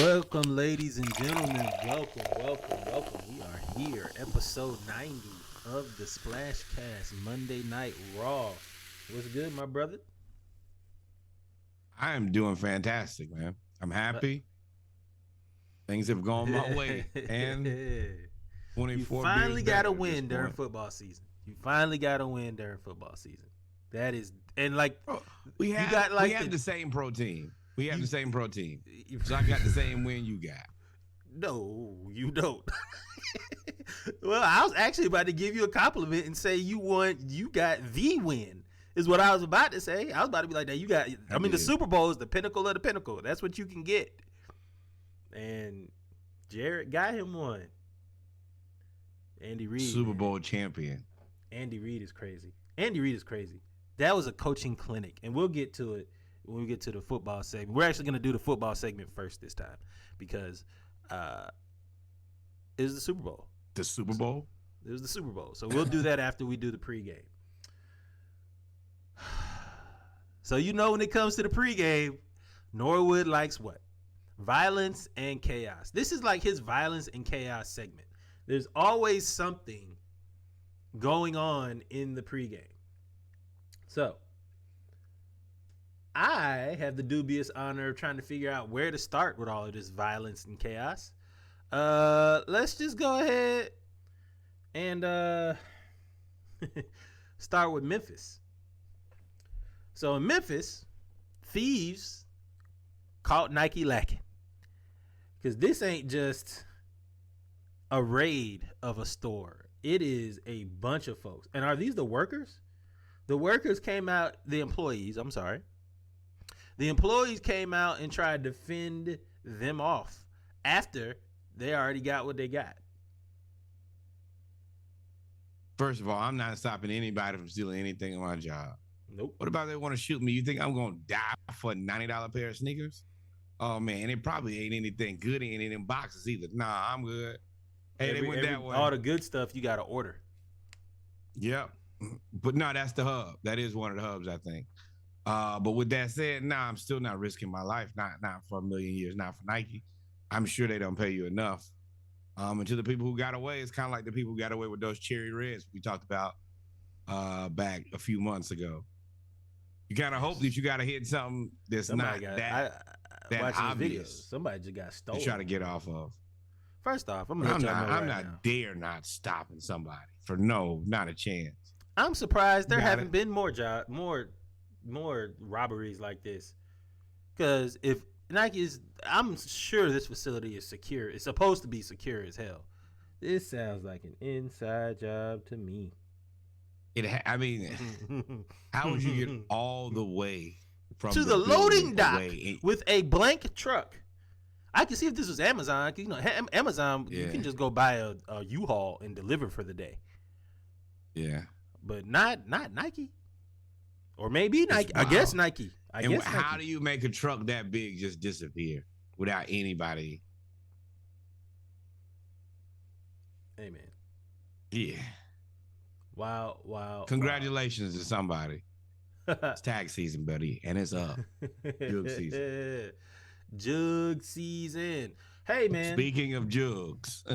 Welcome, ladies and gentlemen. Welcome. We are here, episode 90 of the Splashcast Monday Night Raw. What's good, my brother? I am doing fantastic, man. I'm happy. Things have gone my way. And 24 you finally got a win during football season. That is, and like, we have the same protein. So I got the same win you got. No, you don't. Well, I was actually about to give you a compliment and say you got the win, is what I was about to say. I was about to be like, that. The Super Bowl is the pinnacle of the pinnacle. That's what you can get. And Jared got him one. Andy Reid. Super Bowl champion. Andy Reid is crazy. That was a coaching clinic, and we'll get to it when we get to the football segment. We're actually going to do the football segment first this time because it was the Super Bowl. The Super Bowl? It was the Super Bowl. So we'll do that after we do the pregame. So when it comes to the pregame, Norwood likes what? Violence and chaos. This is like his violence and chaos segment. There's always something going on in the pregame. So I have the dubious honor of trying to figure out where to start with all of this violence and chaos. Let's just go ahead and start with Memphis. So in Memphis, thieves caught Nike lacking. Because this ain't just a raid of a store. It is a bunch of folks. And are these the workers? The workers came out, the employees came out and tried to fend them off after they already got what they got. First of all, I'm not stopping anybody from stealing anything on my job. Nope. What about they want to shoot me? You think I'm going to die for a $90 pair of sneakers? Oh, man, it probably ain't anything good in any of them boxes either. Nah, I'm good. Hey, they went that way. All the good stuff you got to order. Yep. But no, that's the hub. That is one of the hubs, I think. But with that said, I'm still not risking my life. Not for a million years. Not for Nike. I'm sure they don't pay you enough. And to the people who got away, it's kind of like the people who got away with those cherry reds we talked about back a few months ago. You kind of hope that you got to hit something that's that obvious. Somebody just got stolen. To try to get off of. First off, I'm not dare not stopping somebody for not a chance. I'm surprised there haven't been more robberies like this. Because if Nike I'm sure this facility is secure. It's supposed to be secure as hell. This sounds like an inside job to me. How would you get all the way from to the loading dock with a blank truck? I can see if this was Amazon. Amazon, you can just go buy a U-Haul and deliver for the day. Yeah. But not Nike. Or maybe Nike. I guess Nike. How do you make a truck that big just disappear without anybody? Hey, man. Yeah. Wow. Congratulations to somebody. It's tax season, buddy, and it's up. Jug season. Jug season. Hey, man. Speaking of jugs.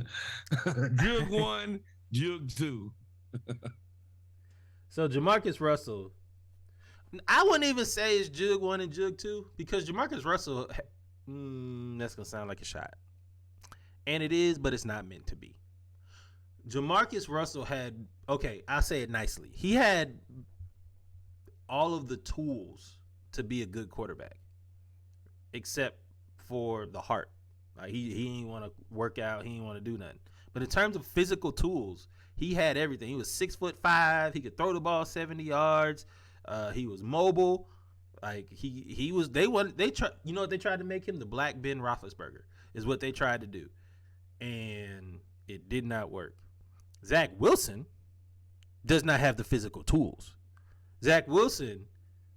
Jug 1, Jug 2. So Jamarcus Russell, I wouldn't even say it's Jug 1 and Jug 2 because Jamarcus Russell, that's going to sound like a shot. And it is, but it's not meant to be. Jamarcus Russell I'll say it nicely. He had all of the tools to be a good quarterback, except for the heart. Like he ain't want to work out. He ain't want to do nothing. But in terms of physical tools, he had everything. He was 6'5". He could throw the ball 70 yards. He was mobile. Like he was. They tried. You know what they tried to make him? The Black Ben Roethlisberger is what they tried to do, and it did not work. Zach Wilson does not have the physical tools. Zach Wilson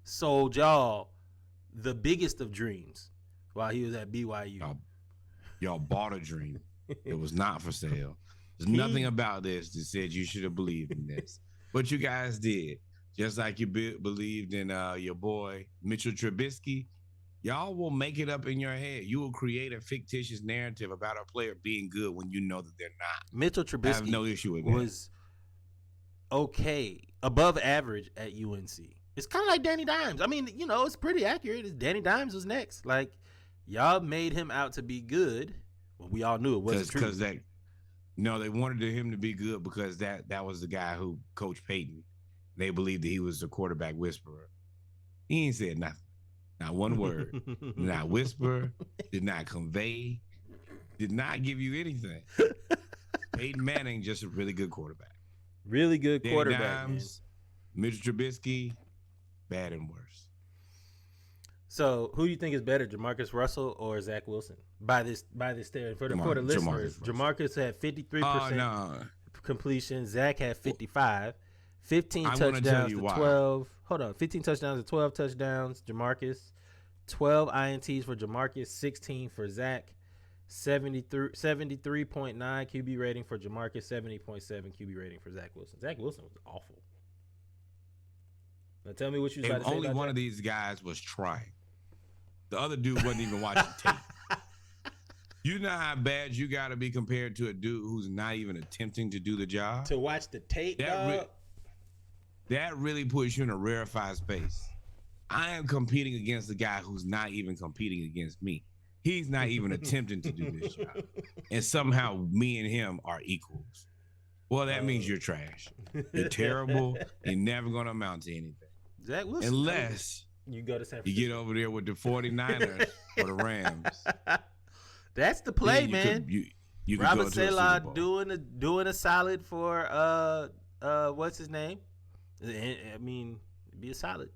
sold y'all the biggest of dreams while he was at BYU. Y'all bought a dream. It was not for sale. There's nothing about this that said you should have believed in this. But you guys did. Just like you believed in your boy Mitchell Trubisky Y'all will make it up in your head. You will create a fictitious narrative about a player being good when you know that they're not. Mitchell I have Trubisky no issue with that. was okay, above average at UNC. It's kind of like Danny Dimes. I mean, it's pretty accurate. It's Danny Dimes was next. Like, y'all made him out to be good when we all knew it wasn't true. Because they wanted him to be good because that was the guy who coached Peyton. They believed that he was the quarterback whisperer. He ain't said nothing. Not one word. Did not whisper. Did not convey. Did not give you anything. Peyton Manning, just a really good quarterback. Really good Danny quarterback, Dimes, Mitchell Trubisky, bad and worse. So, who do you think is better, Jamarcus Russell or Zach Wilson? By this standard, for the listeners, Jamarcus had 53% completion. Zach had 55. 15 touchdowns to 12. Hold on, 15 touchdowns to 12 touchdowns. Jamarcus, 12 INTs for Jamarcus, 16 for Zach. 73.9 QB rating for Jamarcus, 70.7 QB rating for Zach Wilson. Zach Wilson was awful. Now tell me what you was about to say. Only one of these guys was trying. The other dude wasn't even watching tape. You know how bad you got to be compared to a dude who's not even attempting to do the job? To watch the tape, dog? That really puts you in a rarefied space. I am competing against the guy who's not even competing against me. He's not even attempting to do this job. And somehow me and him are equals. Well, that means you're trash. You're terrible. You're never going to amount to anything. Zach Wilson, unless you go to San Francisco. You get over there with the 49ers or the Rams. That's the play, man. You could Robert go to Saleh doing a solid for what's his name? I mean, it'd be a solid.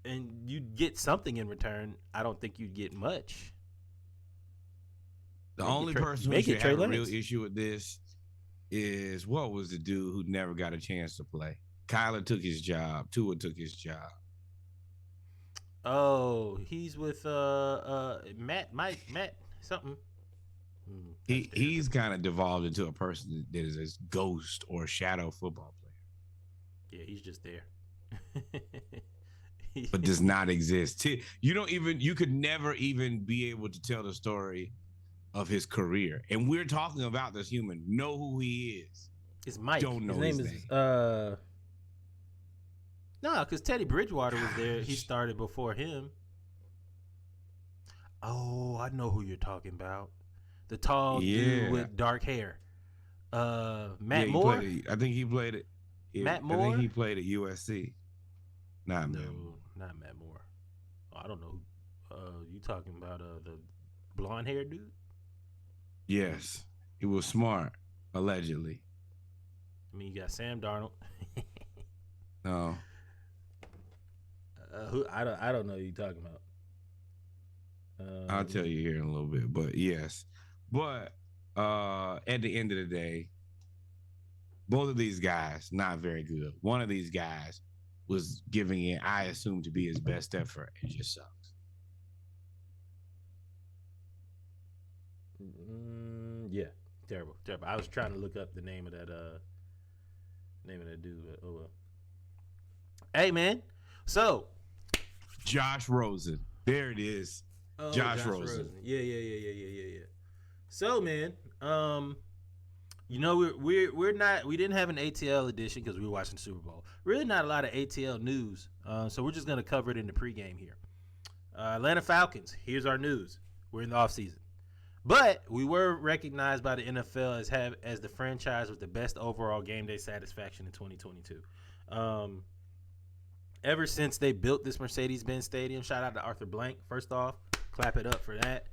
And you'd get something in return. I don't think you'd get much. The only person who should have a real issue with this is, what was the dude who never got a chance to play? Kyler took his job. Tua took his job. Oh, he's with Matt something. He's kind of devolved into a person that is a ghost or shadow football player. Yeah, he's just there. But does not exist. You could never even be able to tell the story of his career. And we're talking about this human. Know who he is. It's Mike. Don't know his name. No, because Teddy Bridgewater was there. He started before him. Oh, I know who you're talking about. The tall dude with dark hair. Matt Moore? I think he played it. Matt Moore? I think he played at USC. Not Matt Moore. Not Matt Moore. Oh, I don't know. You talking about the blonde hair dude? Yes. He was smart, allegedly. I mean, you got Sam Darnold. No. I don't know who you're talking about. I'll tell you here in a little bit, but yes. But at the end of the day, both of these guys not very good. One of these guys was giving it, I assume, to be his best effort. It just sucks. Yeah, terrible. I was trying to look up the name of that dude. But, oh well. Hey man, so Josh Rosen. There it is. Oh, Josh Rosen. Yeah. So man, we didn't have an ATL edition because we were watching Super Bowl. Really not a lot of ATL news. So we're just gonna cover it in the pregame here. Atlanta Falcons, here's our news. We're in the offseason. But we were recognized by the NFL as the franchise with the best overall game day satisfaction in 2022. Ever since they built this Mercedes-Benz Stadium, shout out to Arthur Blank. First off, clap it up for that.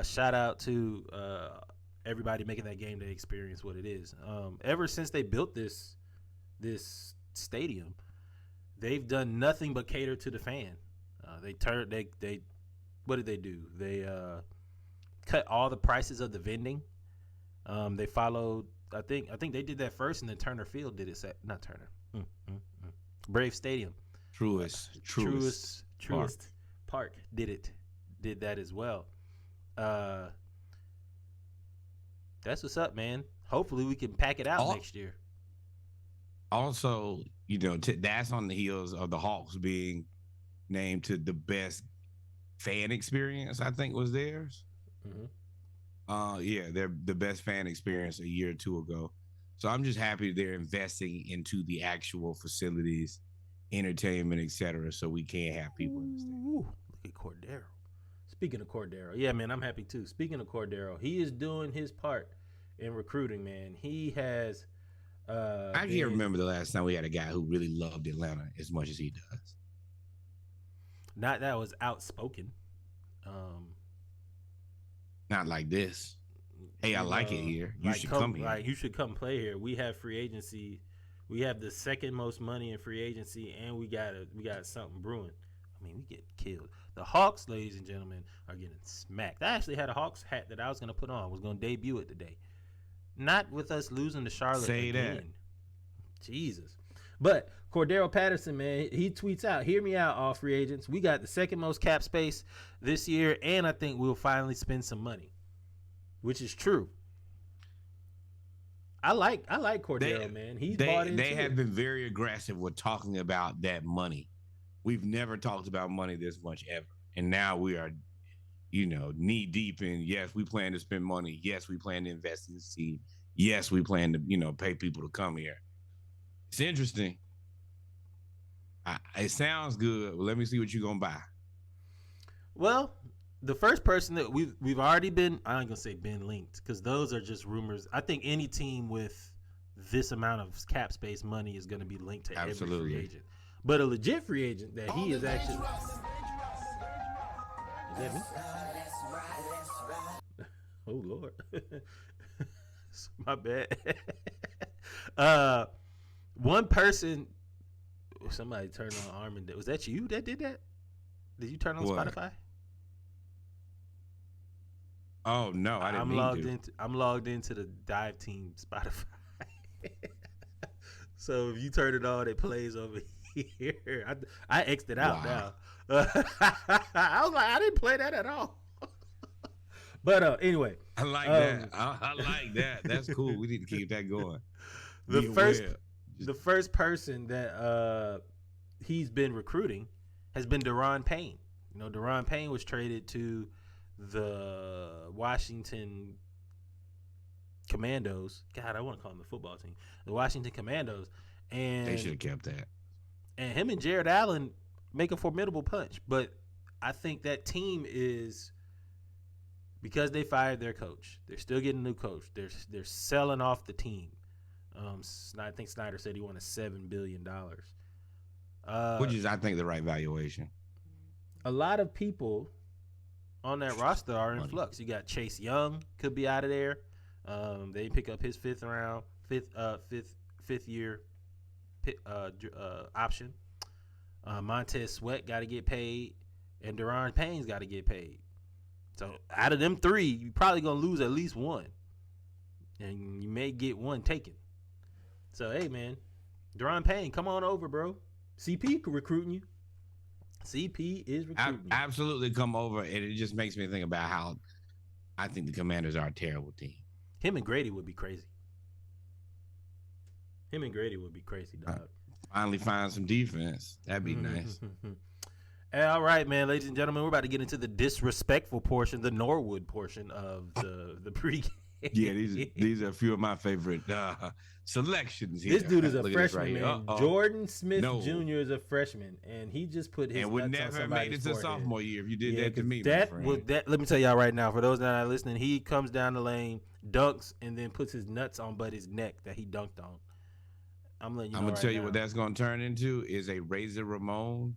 Shout out to everybody making that game day experience what it is. Ever since they built this stadium, they've done nothing but cater to the fan. What did they do? They cut all the prices of the vending. They followed. I think they did that first, and then Turner Field did it. Not Turner. Brave Stadium. Truist Park did that as well. That's what's up, man. Hopefully we can pack it out next year. Also, that's on the heels of the Hawks being named to the best fan experience, I think, was theirs. Yeah, they're the best fan experience a year or two ago. So I'm just happy they're investing into the actual facilities, entertainment, etc. So we can have people in the stadium. Ooh, look at Cordarrelle. Speaking of Cordarrelle, yeah, man, I'm happy too. Speaking of Cordarrelle, he is doing his part in recruiting, man. He has. I can't remember the last time we had a guy who really loved Atlanta as much as he does. Not that was outspoken. Not like this. Hey, I like it here. You should come here. Like, you should come play here. We have free agency. We have the second most money in free agency, and we got something brewing. I mean, we get killed. The Hawks, ladies and gentlemen, are getting smacked. I actually had a Hawks hat that I was going to put on. I was going to debut it today. Not with us losing to Charlotte again. That. Jesus. But Cordarrelle Patterson, man, he tweets out, hear me out, all free agents. We got the second most cap space this year, and I think we'll finally spend some money, which is true. I like Cordarrelle, man. He's bought into They have been very aggressive with talking about that money. We've never talked about money this much ever. And now we are, knee deep in, yes, we plan to spend money. Yes, we plan to invest in this team. Yes, we plan to, pay people to come here. It's interesting. It sounds good. Well, let me see what you're going to buy. Well, the first person that we've already been, I ain't going to say been linked, because those are just rumors. I think any team with this amount of cap space money is going to be linked to every free agent. But a legit free agent that he is actually... Is that me? Oh, Lord. My bad. One person... Somebody turned on Armin. Was that you that did that? Did you turn on Spotify? Oh no, I didn't. I'm logged into the Dive Team Spotify. So if you turn it on, it plays over here. I X'd it out now. I was like, I didn't play that at all. But anyway, I like that. I like that. That's cool. We need to keep that going. The first person that he's been recruiting has been Deron Payne. Deron Payne was traded to the Washington Commandos. God, I want to call them the football team. The Washington Commandos. And they should have kept that. And him and Jared Allen make a formidable punch. But I think that team is, because they fired their coach, they're still getting a new coach. They're selling off the team. I think Snyder said he wanted $7 billion. Which is, I think, the right valuation. A lot of people on that roster are in flux. You got Chase Young could be out of there. They pick up his fifth year option. Montez Sweat got to get paid, and Deron Payne's got to get paid. So out of them three, you're probably gonna lose at least one, and you may get one taken. So hey, man, Deron Payne, come on over, bro. CP recruiting you. CP is recruiting you. Absolutely come over, and it just makes me think about how I think the Commanders are a terrible team. Him and Grady would be crazy. Dog. Finally find some defense. That'd be nice. All right, man, ladies and gentlemen, we're about to get into the disrespectful portion, the Norwood portion of the pregame. Yeah, these are a few of my favorite selections here. This dude is a freshman, man. Jordan Smith Jr. is a freshman, and he just put his would nuts never on made it to forehead. sophomore year if you did that to me. Let me tell y'all right now, for those that are listening, he comes down the lane, dunks, and then puts his nuts on Buddy's neck that he dunked on. I'm letting you know. I'm gonna tell you what that's gonna turn into is a Razor Ramon,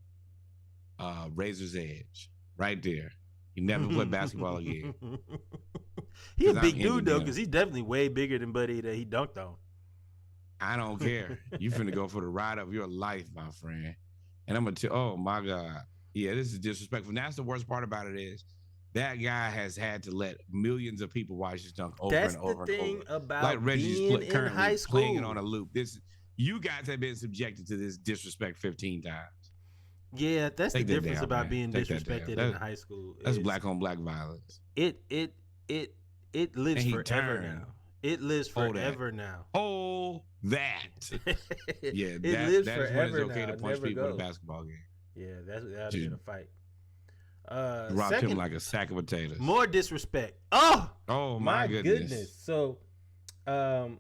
Razor's Edge, right there. He never played basketball again. He a big dude though, because he's definitely way bigger than Buddy that he dunked on. I don't care. You finna go for the ride of your life, my friend. And I'm gonna tell. Oh my God, yeah, this is disrespectful. And that's the worst part about it is that guy has had to let millions of people watch his dunk over and over and over. That's the thing about like Reggie's being in high school, playing it on a loop. You guys have been subjected to this disrespect 15 times. Yeah, that's the difference about being disrespected in high school. That's black on black violence. It lives forever now. It lives forever now. Oh, that. Yeah, it lives that's forever when it's okay now. to punch people in a basketball game. Yeah, that'd be a fight. Dropped him like a sack of potatoes. More disrespect. Oh my goodness. So, high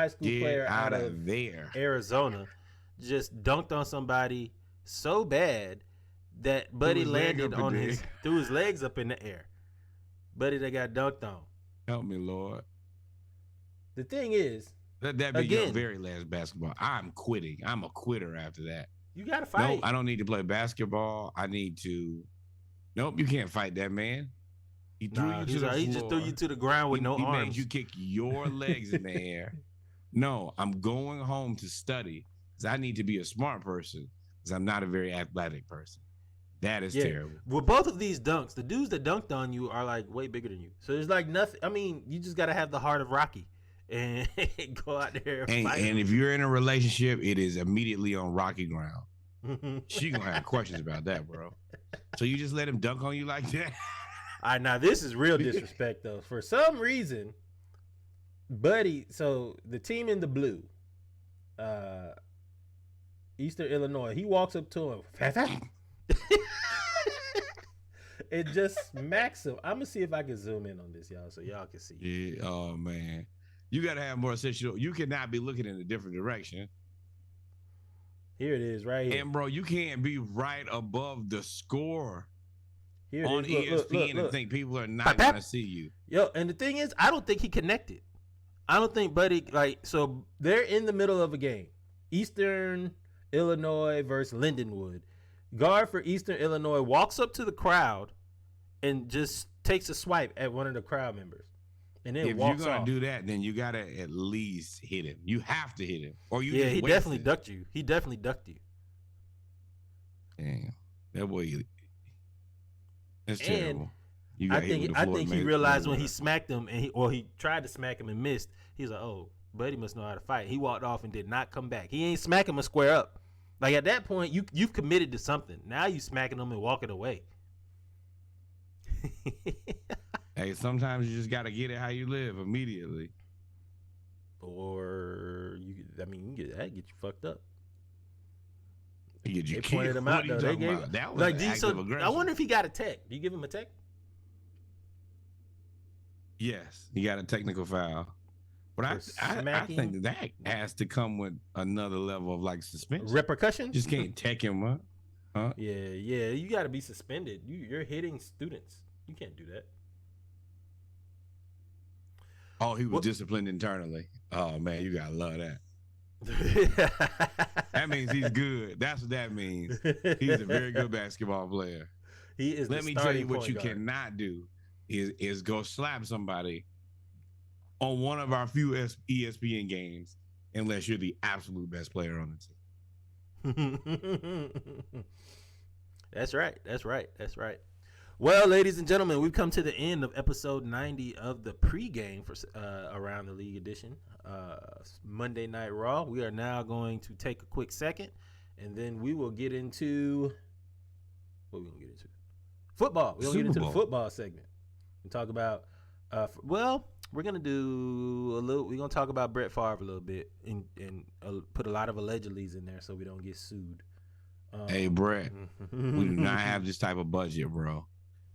school player out of there, Arizona, just dunked on somebody so bad that Buddy landed on threw his legs up in the air. Buddy that got dunked on. Help me, Lord. The thing is, let that be your very last basketball. I'm quitting. I'm a quitter after that. You gotta fight. No, I don't need to play basketball. I need to. Nope, you can't fight that man. He threw you to the floor. He just threw you to the ground with no arms. He made you kick your legs in the air. No, I'm going home to study because I need to be a smart person because I'm not a very athletic person. That is terrible. With both of these dunks, the dudes that dunked on you are like way bigger than you. So there's like nothing. I mean, you just got to have the heart of Rocky and go out there and fight. And if you're in a relationship, it is immediately on rocky ground. She going to have questions about that, bro. So you just let him dunk on you like that? All right, now this is real disrespect, though. For some reason, Buddy, so the team in the blue, Eastern Illinois, he walks up to him. It just smacks him. I'm going to see if I can zoom in on this, y'all, so y'all can see. Yeah, oh, man. You got to have more sensual. You cannot be looking in a different direction. Here it is, right here. And, bro, you can't be right above the score here on ESPN and think people are not going to see you. Yo, and the thing is, I don't think he connected. I don't think Buddy, so they're in the middle of a game. Eastern Illinois versus Lindenwood. Guard for Eastern Illinois walks up to the crowd and just takes a swipe at one of the crowd members. And then walks off. If you're going to do that, then you got to at least hit him. You have to hit him. Or you he definitely ducked you. He definitely ducked you. Damn. That boy, that's terrible. I think he realized when he smacked him, he tried to smack him and missed. He's like, oh, Buddy must know how to fight. He walked off and did not come back. He ain't smacking him and square up. Like, at that point, you've committed to something. Now you smacking him and walking away. Hey, sometimes you just got to get it how you live immediately. Or, that get you fucked up. They pointed him out, though. That was active aggression. I wonder if he got a tech. Do you give him a tech? Yes, he got a technical foul. But I think that has to come with another level of like suspension. Repercussion? Just can't tech him up. Huh? Yeah. You got to be suspended. You're hitting students. You can't do that. Oh, he was disciplined internally. Oh, man, you got to love that. That means he's good. That's what that means. He's a very good basketball player. He is. Let me tell you what you cannot do is go slap somebody on one of our few ESPN games unless you're the absolute best player on the team. That's right. Well, ladies and gentlemen, we've come to the end of episode 90 of the pregame for Around the League edition, Monday Night Raw. We are now going to take a quick second, and then we will get into what are we going to get into? Football. We're going to get into the football segment and talk about. We're going to do a little. We're going to talk about Brett Favre a little bit and put a lot of allegedlys in there so we don't get sued. Hey, Brett, we do not have this type of budget, bro.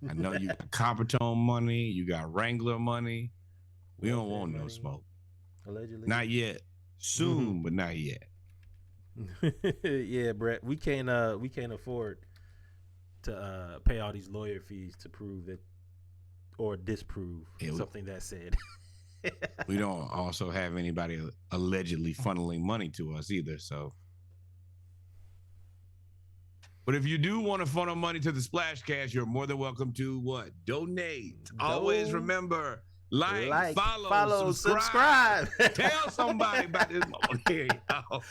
I know you got Coppertone money, you got Wrangler money. We don't want no smoke. Allegedly. Not yet. Soon, but not yet. Yeah, Brett, we can't afford to pay all these lawyer fees to prove that or disprove something that's said. We don't also have anybody allegedly funneling money to us either, so. But if you do want to funnel money to the Splash Cash, you're more than welcome to Donate. Always remember, like follow, subscribe. Tell somebody about this moment. All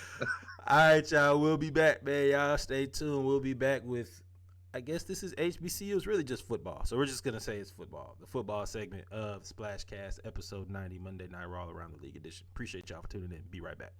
right, y'all. We'll be back, man. Y'all stay tuned. We'll be back with, I guess this is HBCU. It's really just football. So we're just going to say it's football. The football segment of Splash Cast, episode 90, Monday Night Raw Around the League edition. Appreciate y'all for tuning in. Be right back.